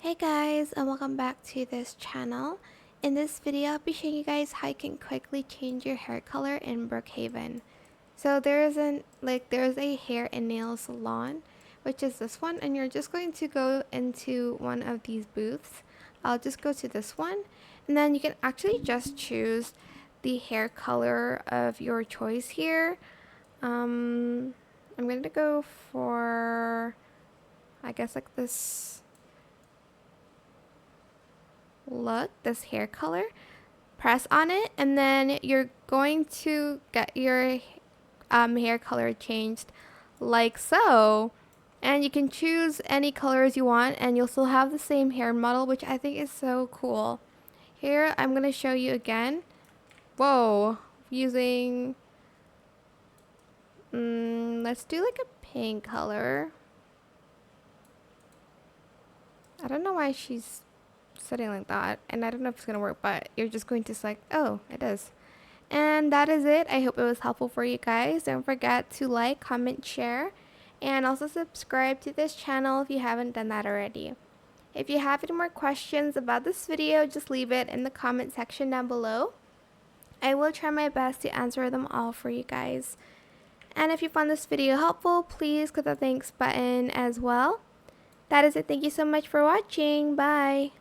Hey guys, and welcome back to this channel. In this video, I'll be showing you guys how you can quickly change your hair color in Brookhaven. So there's a hair and nail salon, which is this one, and you're just going to go into one of these booths. I'll just go to this one, and then you can actually just choose the hair color of your choice here. I'm going to go for, I guess, like this look, this hair color. Press on it, and then you're going to get your hair color changed like so, and you can choose any colors you want, and you'll still have the same hair model, which I think is so cool. Here I'm gonna show you again. Whoa, using let's do like a pink color. I don't know why she's setting like that, and I don't know if it's gonna work, but you're just going to select, oh, it does. And that is it. I hope it was helpful for you guys. Don't forget to like, comment, share, and also subscribe to this channel if you haven't done that already. If you have any more questions about this video, just leave it in the comment section down below. I will try my best to answer them all for you guys. And if you found this video helpful, please click the thanks button as well. That is it. Thank you so much for watching. Bye.